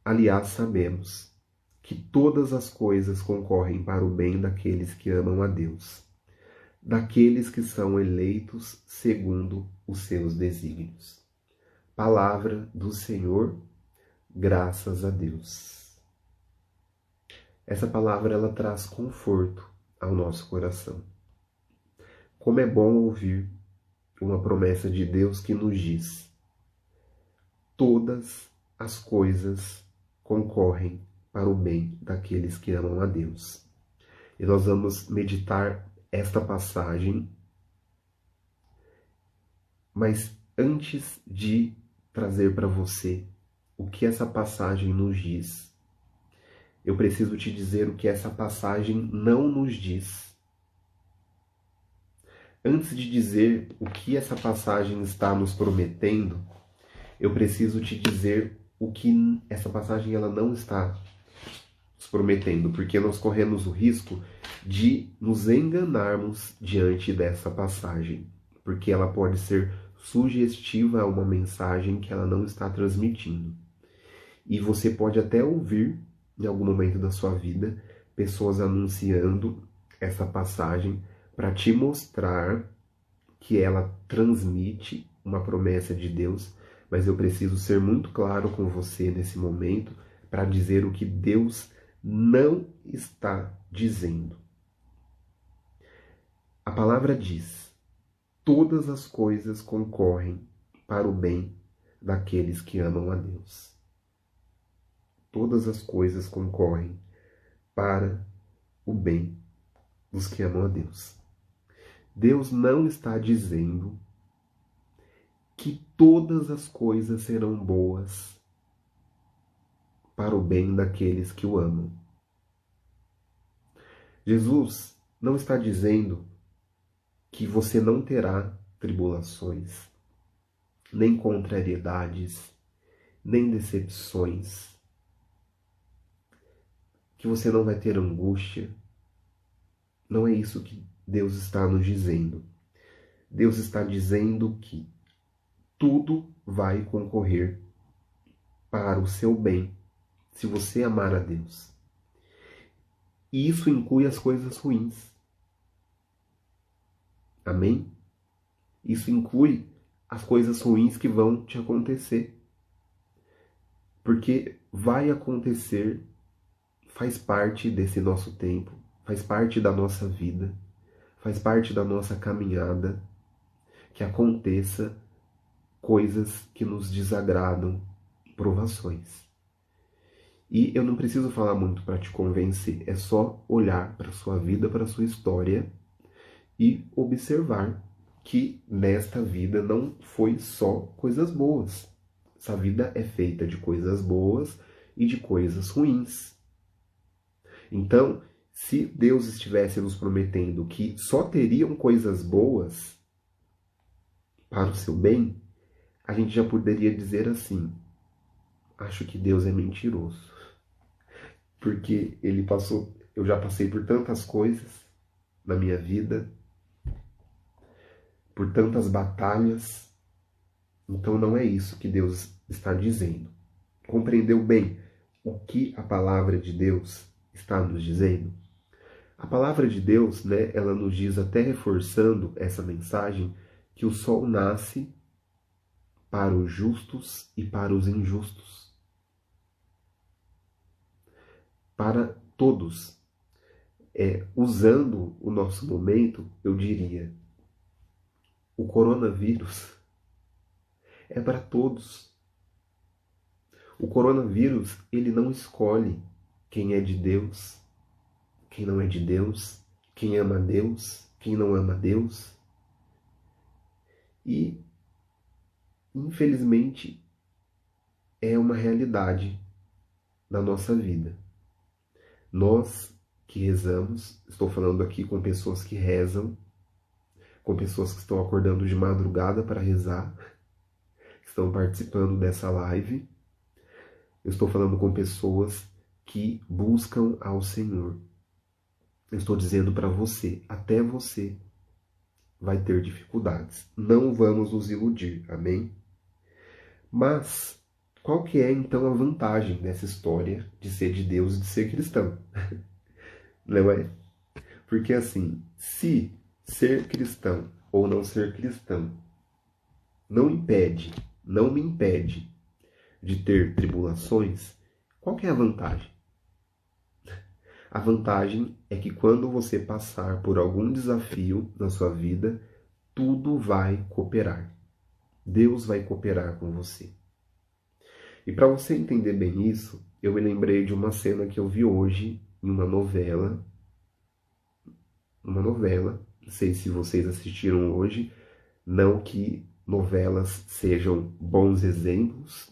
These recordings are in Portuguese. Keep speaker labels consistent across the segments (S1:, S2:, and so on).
S1: Aliás, sabemos que todas as coisas concorrem para o bem daqueles que amam a Deus, daqueles que são eleitos segundo os seus desígnios. Palavra do Senhor, graças a Deus. Essa palavra ela traz conforto ao nosso coração. Como é bom ouvir uma promessa de Deus que nos diz: todas as coisas concorrem para o bem daqueles que amam a Deus. E nós vamos meditar esta passagem, mas antes de trazer para você o que essa passagem nos diz, eu preciso te dizer o que essa passagem não nos diz. Antes de dizer o que essa passagem está nos prometendo, eu preciso te dizer o que essa passagem ela não está nos prometendo, porque nós corremos o risco de nos enganarmos diante dessa passagem, porque ela pode ser sugestiva a uma mensagem que ela não está transmitindo. E você pode até ouvir, em algum momento da sua vida, pessoas anunciando essa passagem para te mostrar que ela transmite uma promessa de Deus, mas eu preciso ser muito claro com você nesse momento para dizer o que Deus não está dizendo. A palavra diz: todas as coisas concorrem para o bem daqueles que amam a Deus. Todas as coisas concorrem para o bem dos que amam a Deus. Deus não está dizendo que todas as coisas serão boas para o bem daqueles que o amam. Jesus não está dizendo que você não terá tribulações, nem contrariedades, nem decepções, que você não vai ter angústia. Não é isso que Deus está nos dizendo. Deus está dizendo que tudo vai concorrer para o seu bem, se você amar a Deus. E isso inclui as coisas ruins. Amém? Isso inclui as coisas ruins que vão te acontecer. Porque vai acontecer, faz parte desse nosso tempo, faz parte da nossa vida, faz parte da nossa caminhada, que aconteça coisas que nos desagradam, provações. E eu não preciso falar muito para te convencer, é só olhar para a sua vida, para a sua história e observar que nesta vida não foi só coisas boas. Essa vida é feita de coisas boas e de coisas ruins. Então, se Deus estivesse nos prometendo que só teriam coisas boas para o seu bem, a gente já poderia dizer assim: acho que Deus é mentiroso. Porque eu já passei por tantas coisas na minha vida, por tantas batalhas, então não é isso que Deus está dizendo. Compreendeu bem o que a palavra de Deus está nos dizendo? A palavra de Deus, ela nos diz, até reforçando essa mensagem, que o sol nasce para os justos e para os injustos. Para todos. Usando o nosso momento, eu diria, o coronavírus é para todos. O coronavírus, ele não escolhe quem é de Deus, quem não é de Deus, quem ama a Deus, quem não ama a Deus. E, infelizmente, é uma realidade da nossa vida. Nós que rezamos, estou falando aqui com pessoas que rezam, com pessoas que estão acordando de madrugada para rezar, que estão participando dessa live. Eu estou falando com pessoas que buscam ao Senhor. Eu estou dizendo para você, até você vai ter dificuldades. Não vamos nos iludir, amém? Mas Qual que é, então, a vantagem dessa história de ser de Deus e de ser cristão? Não é? Porque, assim, se ser cristão ou não ser cristão não me impede de ter tribulações, qual que é a vantagem? A vantagem é que quando você passar por algum desafio na sua vida, tudo vai cooperar. Deus vai cooperar com você. E para você entender bem isso, eu me lembrei de uma cena que eu vi hoje em uma novela. Não sei se vocês assistiram hoje, não que novelas sejam bons exemplos,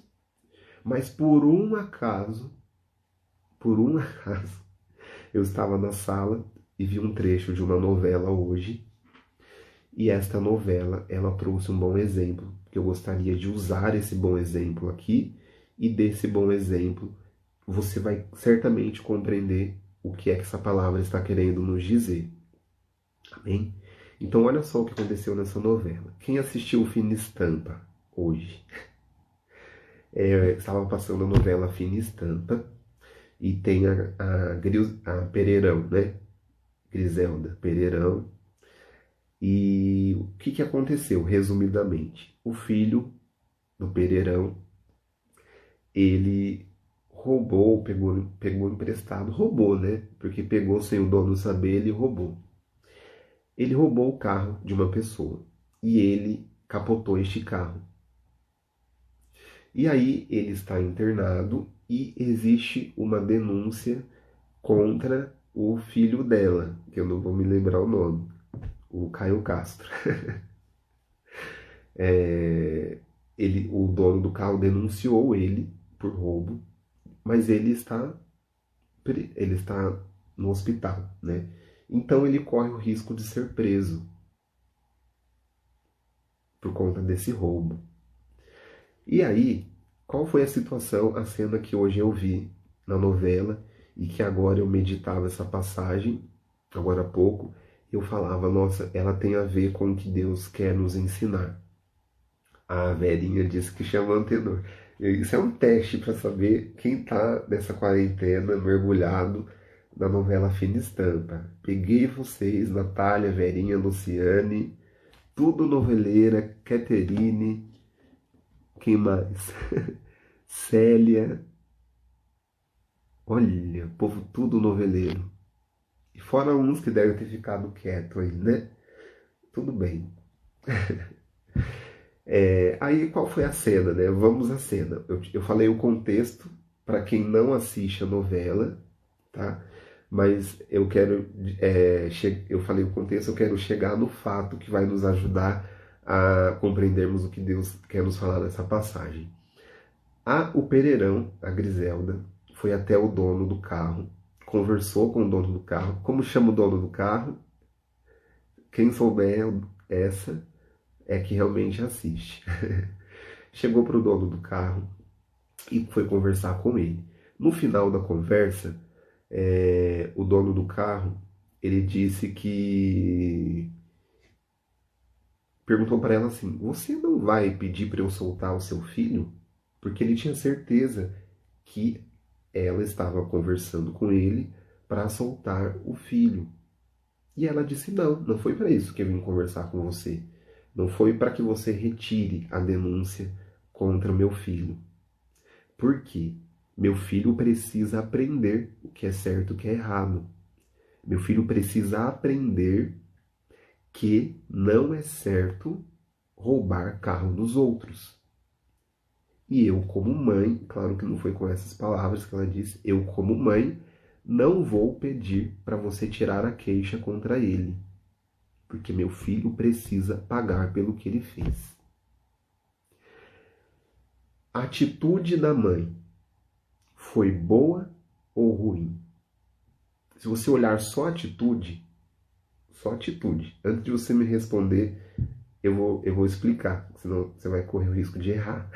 S1: mas por um acaso, eu estava na sala e vi um trecho de uma novela hoje, e esta novela, ela trouxe um bom exemplo, que eu gostaria de usar esse bom exemplo aqui, e desse bom exemplo você vai certamente compreender o que é que essa palavra está querendo nos dizer. Amém? Então olha só o que aconteceu nessa novela. Quem assistiu o Fina Estampa hoje? Estava passando a novela Fina Estampa e tem a Pereirão, né? Griselda Pereirão. E o que aconteceu, resumidamente? O filho do Pereirão, ele roubou, pegou emprestado, roubou, né? Porque pegou sem o dono saber, ele roubou. Ele roubou o carro de uma pessoa e ele capotou este carro. E aí ele está internado e existe uma denúncia contra o filho dela, que eu não vou me lembrar o nome, o Caio Castro. O dono do carro denunciou ele por roubo, mas ele está no hospital, né? Então ele corre o risco de ser preso por conta desse roubo. E aí, qual foi a situação, a cena que hoje eu vi na novela e que agora eu meditava essa passagem, agora há pouco, eu falava, nossa, ela tem a ver com o que Deus quer nos ensinar. A Verinha disse que chama Antenor. Isso é um teste para saber quem está nessa quarentena mergulhado na novela Fina Estampa. Peguei vocês, Natália, Verinha, Luciane, tudo noveleira, Caterine, quem mais? Célia. Olha, povo tudo noveleiro. E fora uns que devem ter ficado quieto aí, né? Tudo bem. Aí qual foi a cena, né? Vamos à cena. Eu falei o contexto para quem não assiste a novela, tá? Mas eu quero, eu falei o contexto, eu quero chegar no fato que vai nos ajudar a compreendermos o que Deus quer nos falar nessa passagem. O Pereirão, a Griselda, foi até o dono do carro, conversou com o dono do carro. Como chama o dono do carro? Quem souber essa é que realmente assiste. Chegou para o dono do carro e foi conversar com ele. No final da conversa, o dono do carro, ele disse que... Perguntou para ela assim, você não vai pedir para eu soltar o seu filho? Porque ele tinha certeza que ela estava conversando com ele para soltar o filho. E ela disse, não foi para isso que eu vim conversar com você. Não foi para que você retire a denúncia contra meu filho. Por quê? Meu filho precisa aprender o que é certo e o que é errado. Meu filho precisa aprender que não é certo roubar carro dos outros. E eu, como mãe, claro que não foi com essas palavras que ela disse, eu, como mãe, não vou pedir para você tirar a queixa contra ele, porque meu filho precisa pagar pelo que ele fez. A atitude da mãe foi boa ou ruim? Se você olhar só a atitude, antes de você me responder, eu vou explicar, senão você vai correr o risco de errar.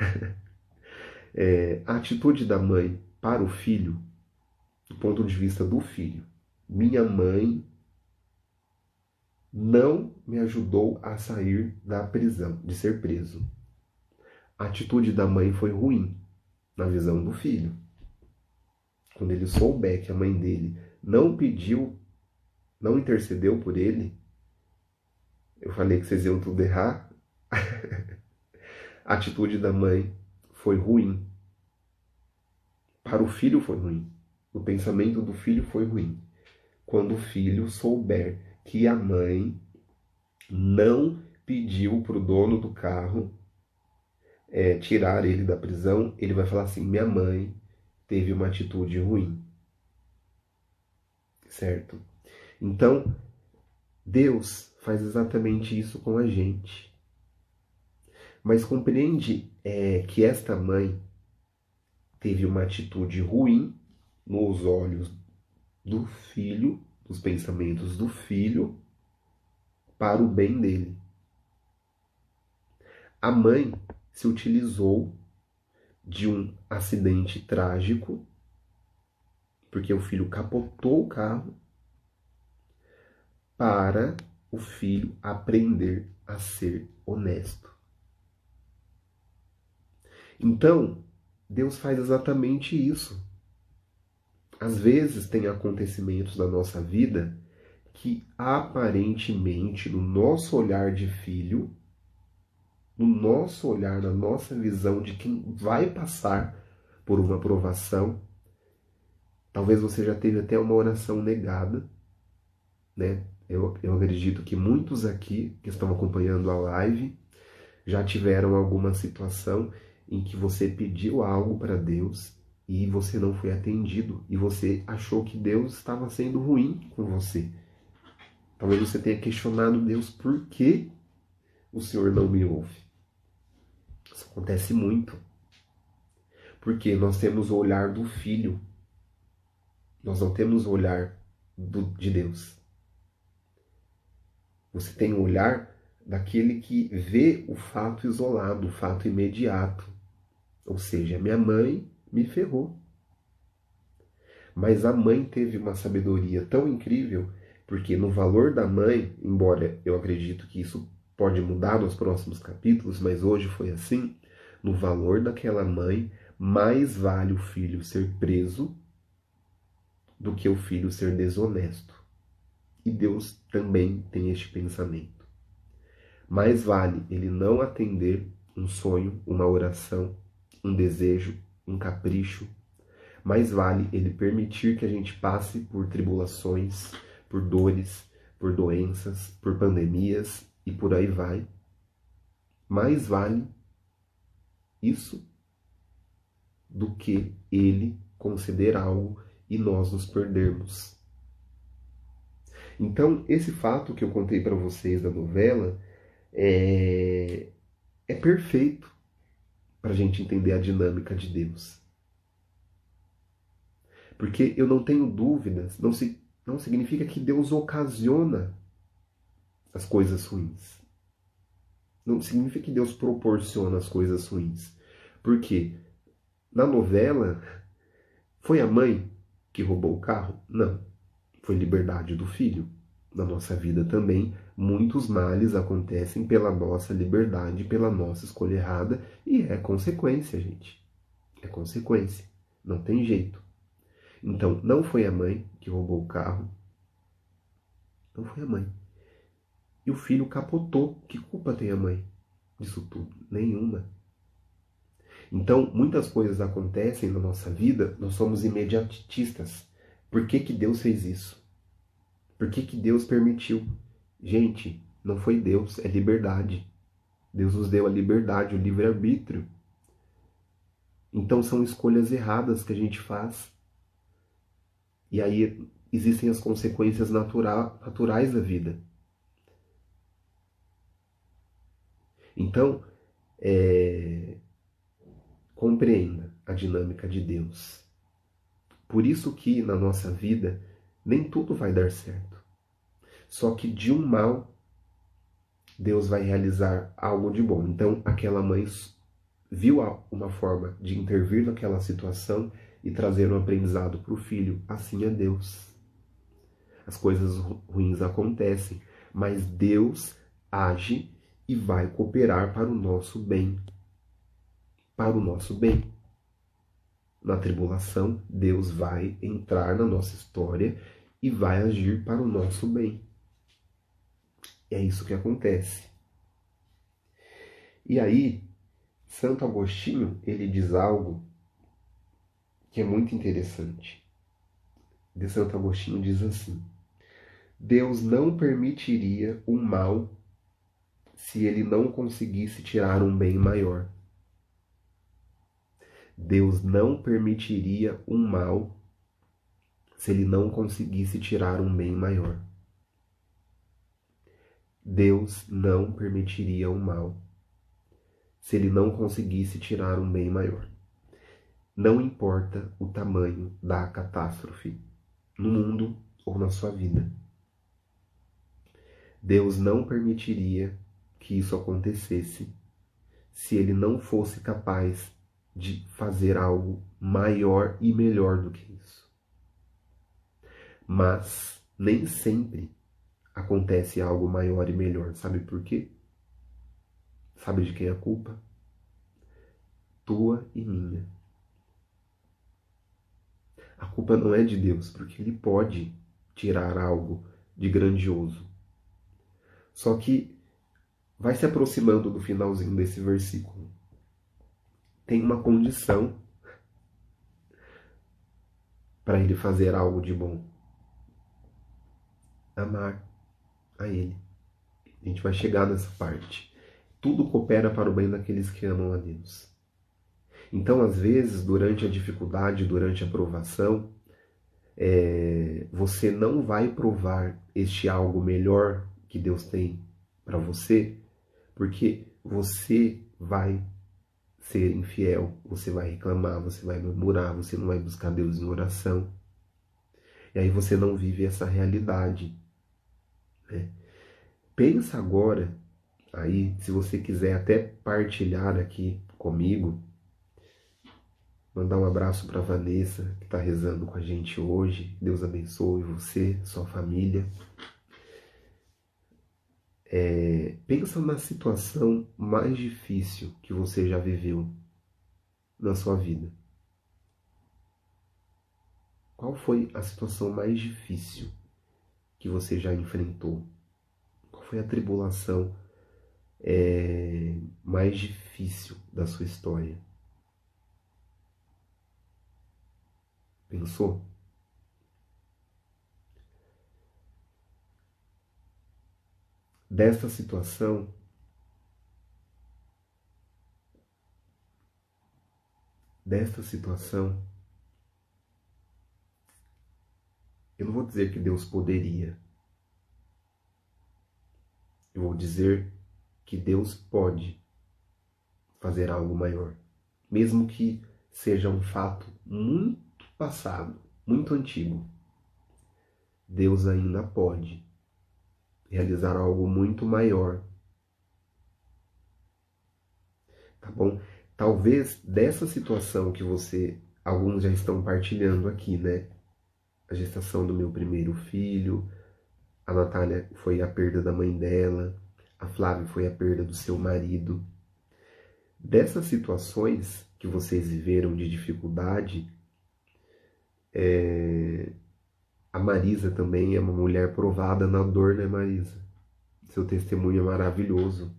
S1: A atitude da mãe para o filho, do ponto de vista do filho. Minha mãe não me ajudou a sair da prisão, de ser preso. A atitude da mãe foi ruim. na visão do filho. Quando ele souber que a mãe dele não pediu, não intercedeu por ele, eu falei que vocês iam tudo errar. A atitude da mãe foi ruim. Para o filho foi ruim. O pensamento do filho foi ruim. Quando o filho souber que a mãe não pediu para o dono do carro tirar ele da prisão, ele vai falar assim: minha mãe teve uma atitude ruim. Certo? Então, Deus faz exatamente isso com a gente. Mas compreende que esta mãe teve uma atitude ruim nos olhos do filho, dos pensamentos do filho, para o bem dele. A mãe se utilizou de um acidente trágico, porque o filho capotou o carro, para o filho aprender a ser honesto. Então, Deus faz exatamente isso. Às vezes tem acontecimentos na nossa vida que aparentemente, no nosso olhar de filho, no nosso olhar, na nossa visão de quem vai passar por uma provação, talvez você já teve até uma oração negada, né? Eu acredito que muitos aqui que estão acompanhando a live já tiveram alguma situação em que você pediu algo para Deus e você não foi atendido e você achou que Deus estava sendo ruim com você. Talvez você tenha questionado Deus: por que o Senhor não me ouve? Isso acontece muito. Porque nós temos o olhar do filho. Nós não temos o olhar de Deus. Você tem o olhar daquele que vê o fato isolado, o fato imediato. Ou seja, minha mãe me ferrou. Mas a mãe teve uma sabedoria tão incrível, porque no valor da mãe, embora eu acredito que isso pode mudar nos próximos capítulos, mas hoje foi assim, no valor daquela mãe, mais vale o filho ser preso do que o filho ser desonesto. E Deus também tem este pensamento. Mais vale ele não atender um sonho, uma oração, um desejo, um capricho. Mais vale ele permitir que a gente passe por tribulações, por dores, por doenças, por pandemias e por aí vai. Mais vale isso do que ele conceder algo e nós nos perdermos. Então, esse fato que eu contei para vocês da novela é perfeito para a gente entender a dinâmica de Deus. Porque eu não tenho dúvidas, não significa que Deus ocasiona as coisas ruins. Não significa que Deus proporciona as coisas ruins. Porque na novela, foi a mãe que roubou o carro? Não. Foi liberdade do filho. Na nossa vida também, muitos males acontecem pela nossa liberdade, pela nossa escolha errada, e é consequência, gente. É consequência. Não tem jeito. Então, não foi a mãe que roubou o carro. Não foi a mãe. E o filho capotou. Que culpa tem a mãe disso tudo? Nenhuma. Então, muitas coisas acontecem na nossa vida, nós somos imediatistas. Por que que Deus fez isso? Por que que Deus permitiu? Gente, não foi Deus, é liberdade. Deus nos deu a liberdade, o livre-arbítrio. Então são escolhas erradas que a gente faz. E aí existem as consequências naturais da vida. Então, compreenda a dinâmica de Deus. Por isso que na nossa vida nem tudo vai dar certo. Só que de um mal, Deus vai realizar algo de bom. Então, aquela mãe viu uma forma de intervir naquela situação e trazer um aprendizado para o filho. Assim é Deus. As coisas ruins acontecem, mas Deus age e vai cooperar para o nosso bem. Para o nosso bem. na tribulação, Deus vai entrar na nossa história e vai agir para o nosso bem. É isso que acontece. E aí, Santo Agostinho, ele diz algo que é muito interessante. De Santo Agostinho diz assim: Deus não permitiria um mal se ele não conseguisse tirar um bem maior. Deus não permitiria um mal se ele não conseguisse tirar um bem maior. Deus não permitiria o mal se ele não conseguisse tirar um bem maior. Não importa o tamanho da catástrofe no mundo ou na sua vida. Deus não permitiria que isso acontecesse se ele não fosse capaz de fazer algo maior e melhor do que isso. Mas nem sempre acontece algo maior e melhor. Sabe por quê? Sabe de quem é a culpa? Tua e minha. A culpa não é de Deus, porque Ele pode tirar algo de grandioso. Só que vai se aproximando do finalzinho desse versículo. Tem uma condição para Ele fazer algo de bom. Amar a Ele. A gente vai chegar nessa parte. Tudo coopera para o bem daqueles que amam a Deus. Então, às vezes, durante a dificuldade, durante a provação, você não vai provar este algo melhor que Deus tem para você, porque você vai ser infiel, você vai reclamar, você vai murmurar, você não vai buscar Deus em oração. E aí você não vive essa realidade, né? Pensa agora, aí, se você quiser até partilhar aqui comigo, mandar um abraço para Vanessa, que está rezando com a gente hoje. Deus abençoe você, sua família. Pensa na situação mais difícil que você já viveu na sua vida. Qual foi a situação mais difícil que você já enfrentou? Qual foi a tribulação mais difícil da sua história? Pensou? Desta situação, eu não vou dizer que Deus poderia. Eu vou dizer que Deus pode fazer algo maior. Mesmo que seja um fato muito passado, muito antigo. Deus ainda pode realizar algo muito maior. Tá bom? Talvez dessa situação que alguns já estão partilhando aqui, né? A gestação do meu primeiro filho, a Natália foi a perda da mãe dela, a Flávia foi a perda do seu marido. Dessas situações que vocês viveram de dificuldade, a Marisa também é uma mulher provada na dor, né, Marisa? Seu testemunho é maravilhoso.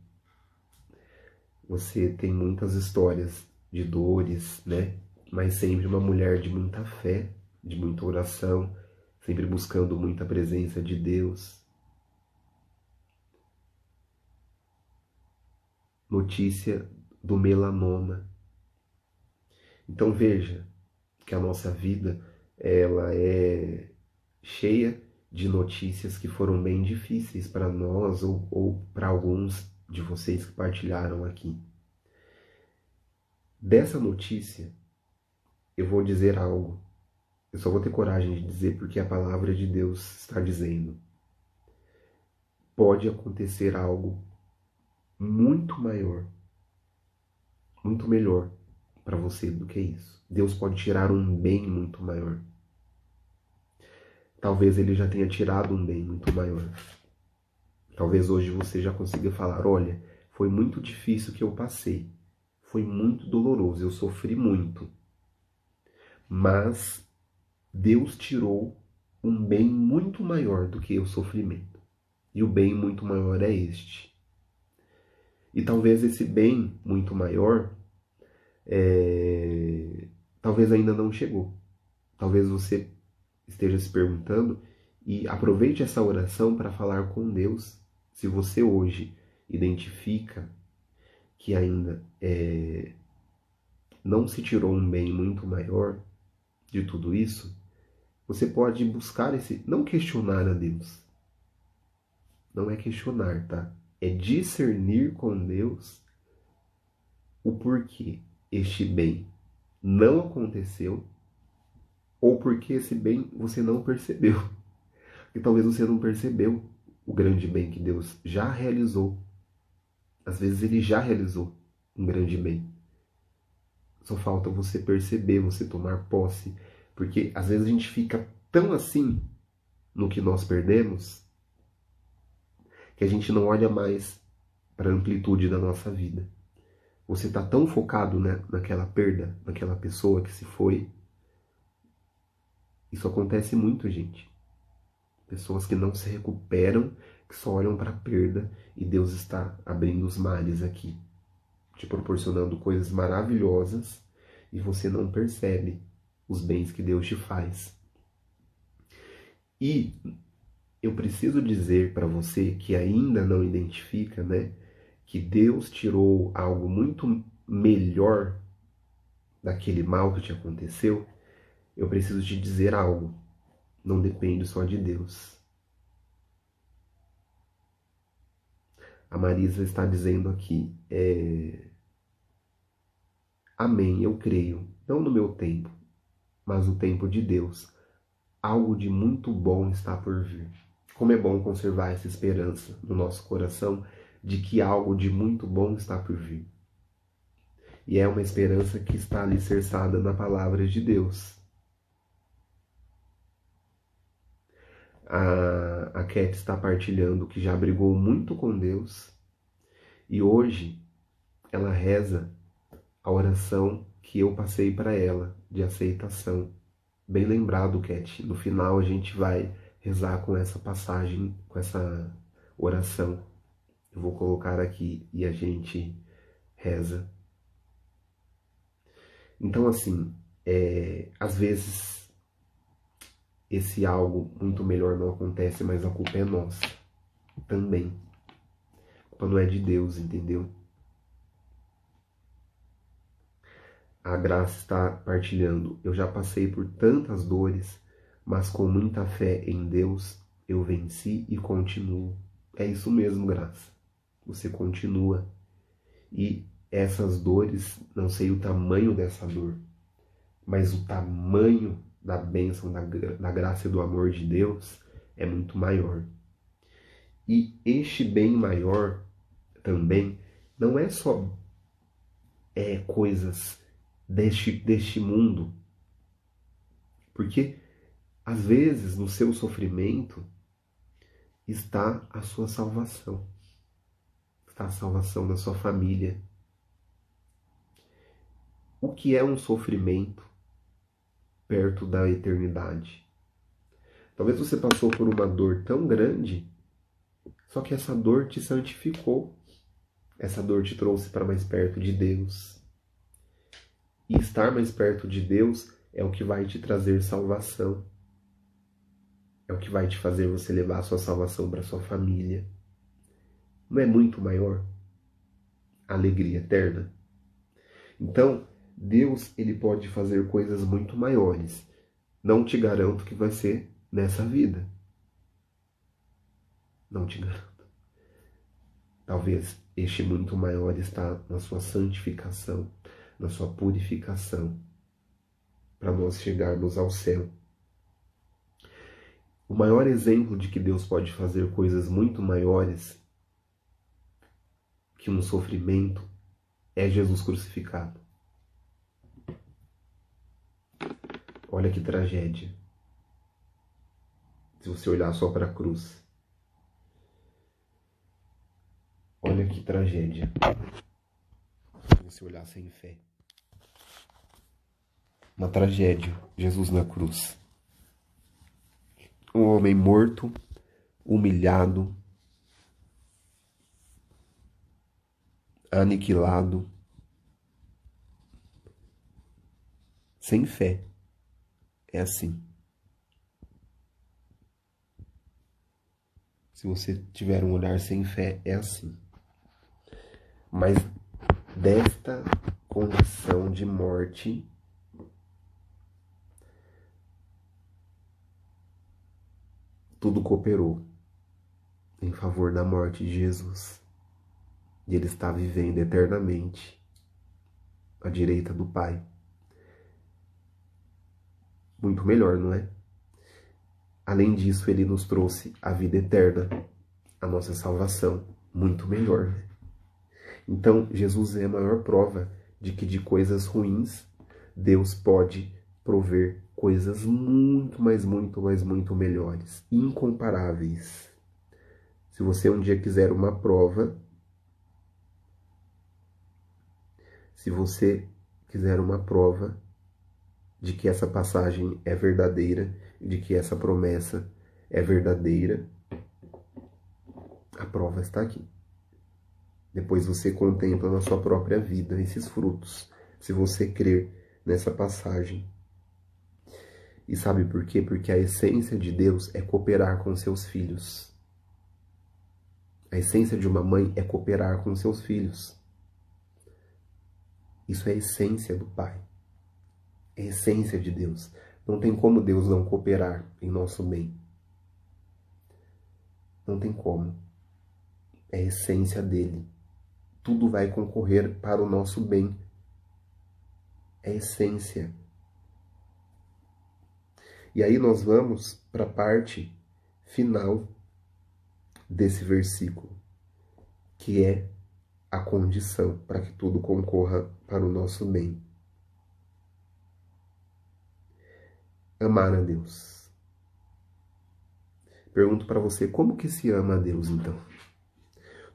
S1: Você tem muitas histórias de dores, né? Mas sempre uma mulher de muita fé, de muita oração, sempre buscando muita presença de Deus. Notícia do melanoma. Então veja que a nossa vida, ela é cheia de notícias que foram bem difíceis para nós ou para alguns de vocês que partilharam aqui. Dessa notícia, eu vou dizer algo. Eu só vou ter coragem de dizer porque a palavra de Deus está dizendo. Pode acontecer algo muito maior, muito melhor para você do que isso. Deus pode tirar um bem muito maior. Talvez Ele já tenha tirado um bem muito maior. Talvez hoje você já consiga falar, olha, foi muito difícil o que eu passei. Foi muito doloroso, eu sofri muito. Mas Deus tirou um bem muito maior do que o sofrimento. E o bem muito maior é este. E talvez esse bem muito maior, talvez ainda não chegou. Talvez você esteja se perguntando e aproveite essa oração para falar com Deus. Se você hoje identifica que ainda não se tirou um bem muito maior de tudo isso, você pode buscar não questionar a Deus. Não é questionar, tá? É discernir com Deus o porquê este bem não aconteceu ou porque esse bem você não percebeu. E talvez você não percebeu o grande bem que Deus já realizou. Às vezes ele já realizou um grande bem. Só falta você perceber, você tomar posse. Porque às vezes a gente fica tão assim no que nós perdemos que a gente não olha mais para a amplitude da nossa vida. Você está tão focado, né, naquela perda, naquela pessoa que se foi. Isso acontece muito, gente. Pessoas que não se recuperam, que só olham para a perda, e Deus está abrindo os mares aqui, te proporcionando coisas maravilhosas, e você não percebe os bens que Deus te faz. E eu preciso dizer para você que ainda não identifica, né, que Deus tirou algo muito melhor daquele mal que te aconteceu. Eu preciso te dizer algo. Não depende só de Deus. A Marisa está dizendo aqui, amém, eu creio, não no meu tempo, mas no tempo de Deus. Algo de muito bom está por vir. Como é bom conservar essa esperança no nosso coração de que algo de muito bom está por vir. E é uma esperança que está alicerçada na palavra de Deus. A Cat está partilhando que já brigou muito com Deus e hoje ela reza a oração que eu passei para ela de aceitação. Bem lembrado, Cat. No final a gente vai rezar com essa passagem, com essa oração. Eu vou colocar aqui e a gente reza. Então, assim, às vezes esse algo muito melhor não acontece, mas a culpa é nossa também. A culpa não é de Deus, entendeu? A Graça está partilhando. Eu já passei por tantas dores, mas com muita fé em Deus eu venci e continuo. É isso mesmo, Graça. Você continua. E essas dores, não sei o tamanho dessa dor, mas o tamanho da bênção, da graça e do amor de Deus é muito maior. E este bem maior também não é só coisas deste mundo, porque às vezes no seu sofrimento está a sua salvação, está a salvação da sua família. O que é um sofrimento perto da eternidade? Talvez você passou por uma dor tão grande, só que essa dor te santificou. Essa dor te trouxe para mais perto de Deus. E estar mais perto de Deus é o que vai te trazer salvação. É o que vai te fazer você levar a sua salvação para sua família. Não é muito maior a alegria eterna? Então, Deus, ele pode fazer coisas muito maiores. Não te garanto que vai ser nessa vida. Não te garanto. Talvez este muito maior está na sua santificação, na sua purificação, para nós chegarmos ao céu. O maior exemplo de que Deus pode fazer coisas muito maiores que um sofrimento é Jesus crucificado. Olha que tragédia. Se você olhar só para a cruz. Olha que tragédia. Se você olhar sem fé. uma tragédia, Jesus na cruz. Um homem morto, humilhado, aniquilado, sem fé. É assim. Se você tiver um olhar sem fé, é assim. Mas desta condição de morte, tudo cooperou em favor da morte de Jesus. E ele está vivendo eternamente à direita do Pai. Muito melhor, não é? Além disso, ele nos trouxe a vida eterna, a nossa salvação. Muito melhor, né? Então, Jesus é a maior prova de que de coisas ruins, Deus pode prover coisas muito, mas muito, mas muito melhores, incomparáveis. Se você um dia quiser uma prova, de que essa passagem é verdadeira, de que essa promessa é verdadeira, a prova está aqui. Depois você contempla na sua própria vida esses frutos, se você crer nessa passagem. E sabe por quê? Porque a essência de Deus é cooperar com seus filhos. A essência de uma mãe é cooperar com seus filhos. Isso é a essência do Pai. É a essência de Deus. Não tem como Deus não cooperar em nosso bem. Não tem como. É a essência dele. Tudo vai concorrer para o nosso bem. É a essência. E aí nós vamos para a parte final desse versículo, que é a condição para que tudo concorra para o nosso bem. Amar a Deus. Pergunto para você, como que se ama a Deus, então?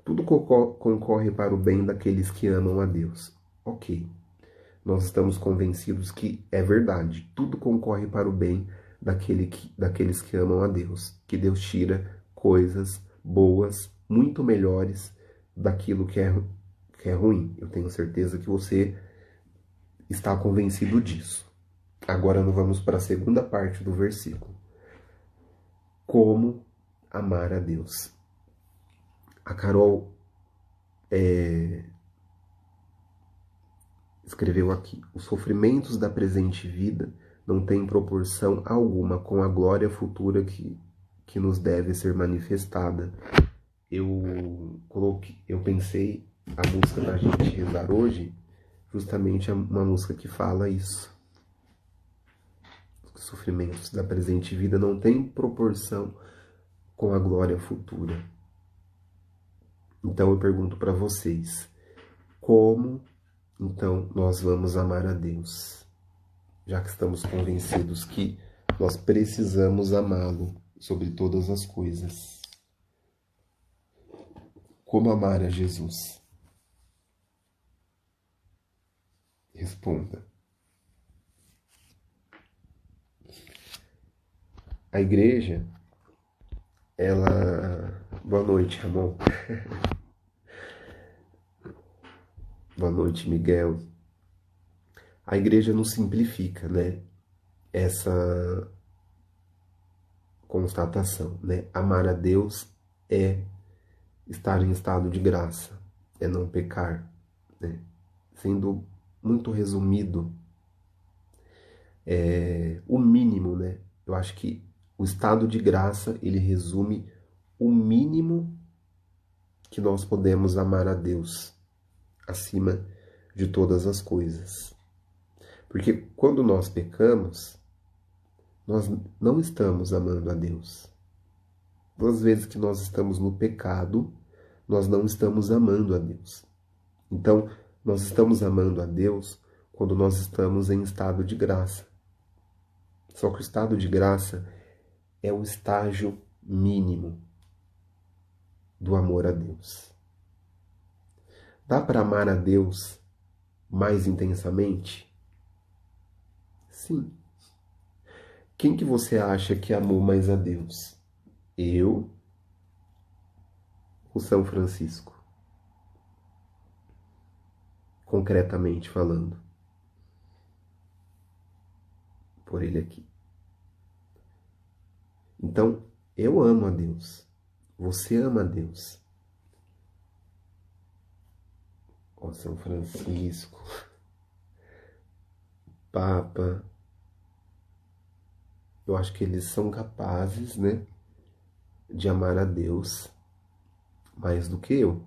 S1: Tudo concorre para o bem daqueles que amam a Deus. Ok. Nós estamos convencidos que é verdade. Tudo concorre para o bem daqueles que amam a Deus. Que Deus tira coisas boas, muito melhores daquilo que é ruim. Eu tenho certeza que você está convencido disso. Agora nós vamos para a segunda parte do versículo. Como amar a Deus? A Carol escreveu aqui: os sofrimentos da presente vida não têm proporção alguma com a glória futura que nos deve ser manifestada. Eu pensei a música da gente rezar hoje, justamente uma música que fala isso. Os sofrimentos da presente vida não têm proporção com a glória futura. Então eu pergunto para vocês, como então nós vamos amar a Deus? Já que estamos convencidos que nós precisamos amá-lo sobre todas as coisas. Como amar a Jesus? Responda. A igreja, ela... Boa noite, Ramon. Boa noite, Miguel. A igreja não simplifica, né? Essa constatação, né? Amar a Deus é estar em estado de graça, é não pecar, né? Sendo muito resumido, o mínimo, né? Eu acho que o estado de graça, ele resume o mínimo que nós podemos amar a Deus acima de todas as coisas. Porque quando nós pecamos, nós não estamos amando a Deus. Duas vezes que nós estamos no pecado, nós não estamos amando a Deus. Então, nós estamos amando a Deus quando nós estamos em estado de graça. Só que o estado de graça é o estágio mínimo do amor a Deus. Dá para amar a Deus mais intensamente? Sim. Quem que você acha que amou mais a Deus? Eu ou São Francisco? Concretamente falando. Por ele aqui. Então, eu amo a Deus. Você ama a Deus. Ó, São Francisco, Papa, eu acho que eles são capazes, né, de amar a Deus mais do que eu.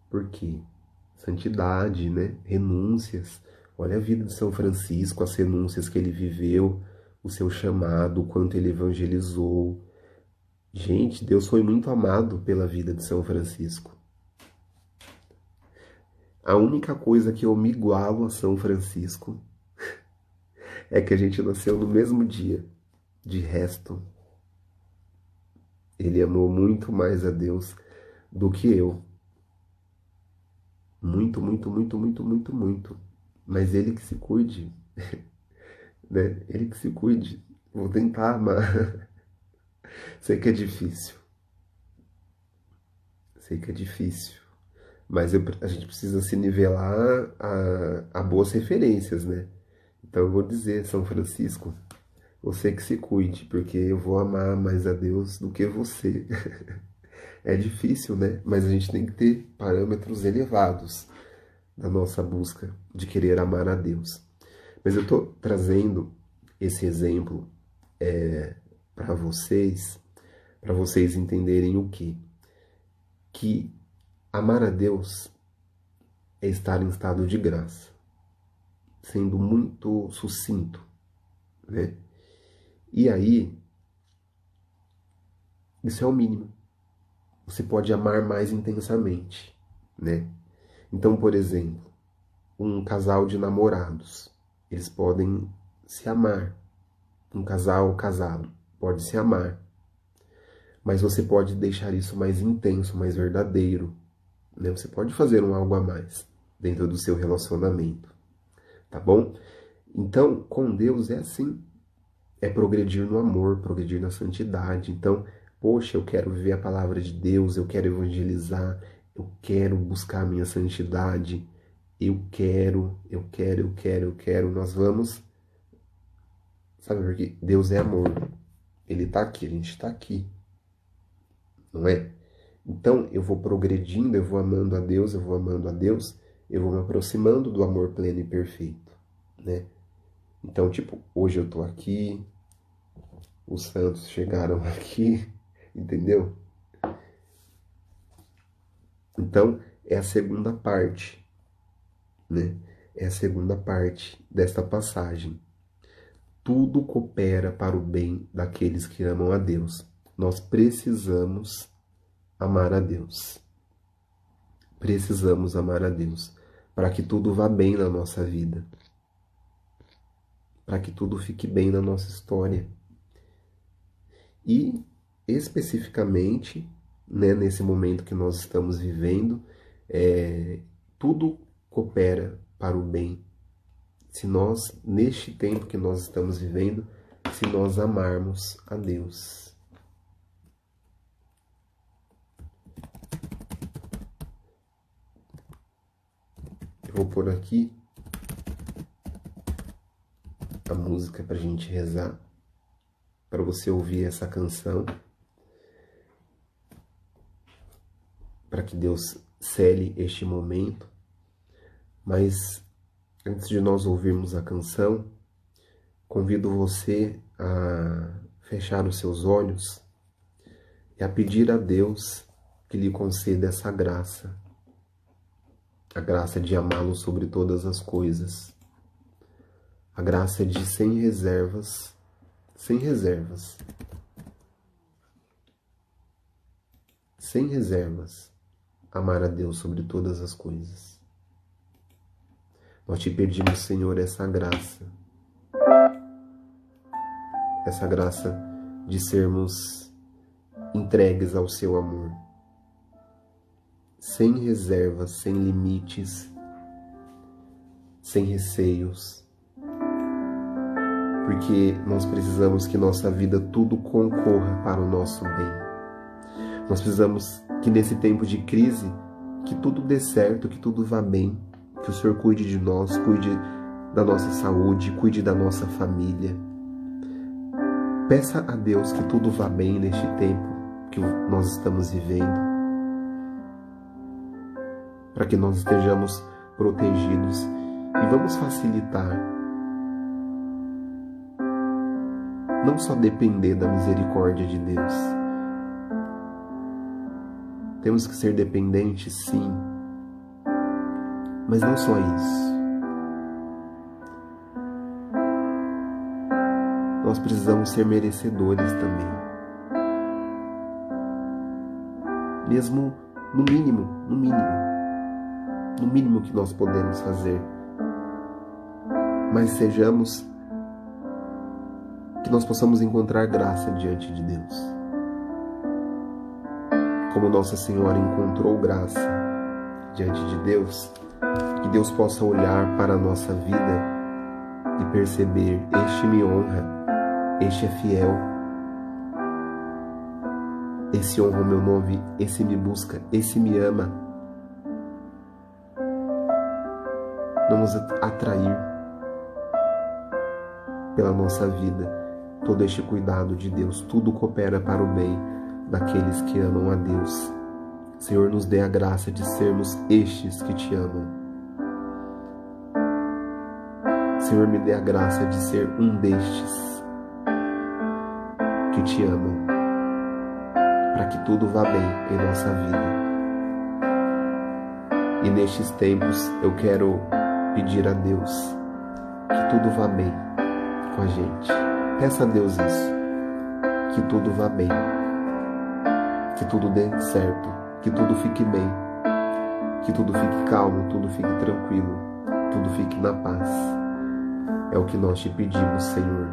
S1: Por quê? Santidade, né, renúncias. Olha a vida de São Francisco, as renúncias que ele viveu, o seu chamado, o quanto ele evangelizou. Gente, Deus foi muito amado pela vida de São Francisco. A única coisa que eu me igualo a São Francisco é que a gente nasceu no mesmo dia. De resto, ele amou muito mais a Deus do que eu. Muito, muito, muito, muito, muito, muito. Mas ele que se cuide, né? Ele que se cuide. Vou tentar amar. Sei que é difícil. Sei que é difícil. Mas a gente precisa se nivelar a boas referências, né? Então eu vou dizer, São Francisco, você que se cuide, porque eu vou amar mais a Deus do que você. É difícil, né? Mas a gente tem que ter parâmetros elevados na nossa busca de querer amar a Deus. Mas eu estou trazendo esse exemplo para vocês entenderem o quê? Que amar a Deus é estar em estado de graça, sendo muito sucinto, né? E aí, isso é o mínimo. Você pode amar mais intensamente, né? Então, por exemplo, um casal de namorados, eles podem se amar. Um casal casado pode se amar. Mas você pode deixar isso mais intenso, mais verdadeiro, né? Você pode fazer um algo a mais dentro do seu relacionamento, tá bom? Então, com Deus é assim. É progredir no amor, progredir na santidade. Então, poxa, eu quero viver a palavra de Deus, eu quero evangelizar, eu quero buscar a minha santidade, eu quero. Nós vamos, sabe por quê? Deus é amor. Ele tá aqui, a gente tá aqui, não é? Então, eu vou progredindo, eu vou amando a Deus, eu vou amando a Deus, eu vou me aproximando do amor pleno e perfeito, né? Então, tipo, hoje eu tô aqui, os santos chegaram aqui, entendeu? Então, é a segunda parte, né? É a segunda parte desta passagem. Tudo coopera para o bem daqueles que amam a Deus. Nós precisamos amar a Deus. Precisamos amar a Deus para que tudo vá bem na nossa vida. Para que tudo fique bem na nossa história. E, especificamente, né, nesse momento que nós estamos vivendo, tudo coopera para o bem. Se nós, neste tempo que nós estamos vivendo, se nós amarmos a Deus. Eu vou pôr aqui a música para a gente rezar, para você ouvir essa canção, para que Deus cele este momento. Mas antes de nós ouvirmos a canção, convido você a fechar os seus olhos e a pedir a Deus que lhe conceda essa graça, a graça de amá-lo sobre todas as coisas, a graça de sem reservas, amar a Deus sobre todas as coisas. Nós te pedimos, Senhor, essa graça de sermos entregues ao seu amor, sem reservas, sem limites, sem receios, porque nós precisamos que nossa vida tudo concorra para o nosso bem. Nós precisamos que nesse tempo de crise, que tudo dê certo, que tudo vá bem, que o Senhor cuide de nós, cuide da nossa saúde, cuide da nossa família. Peça a Deus que tudo vá bem neste tempo que nós estamos vivendo, para que nós estejamos protegidos, e vamos facilitar, não só depender da misericórdia de Deus. Temos que ser dependentes, sim, mas não só isso. Nós precisamos ser merecedores também. Mesmo no mínimo que nós podemos fazer. Mas que nós possamos encontrar graça diante de Deus. Como Nossa Senhora encontrou graça diante de Deus, que Deus possa olhar para a nossa vida e perceber: este me honra, este é fiel, esse honra o meu nome, esse me busca, esse me ama. Vamos atrair pela nossa vida todo este cuidado de Deus. Tudo coopera para o bem daqueles que amam a Deus. Senhor, nos dê a graça de sermos estes que te amam. Senhor, me dê a graça de ser um destes que te amam, para que tudo vá bem em nossa vida. E nestes tempos eu quero pedir a Deus que tudo vá bem com a gente. Peça a Deus isso, que tudo vá bem, que tudo dê certo, que tudo fique bem, que tudo fique calmo, tudo fique tranquilo, tudo fique na paz. É o que nós te pedimos, Senhor.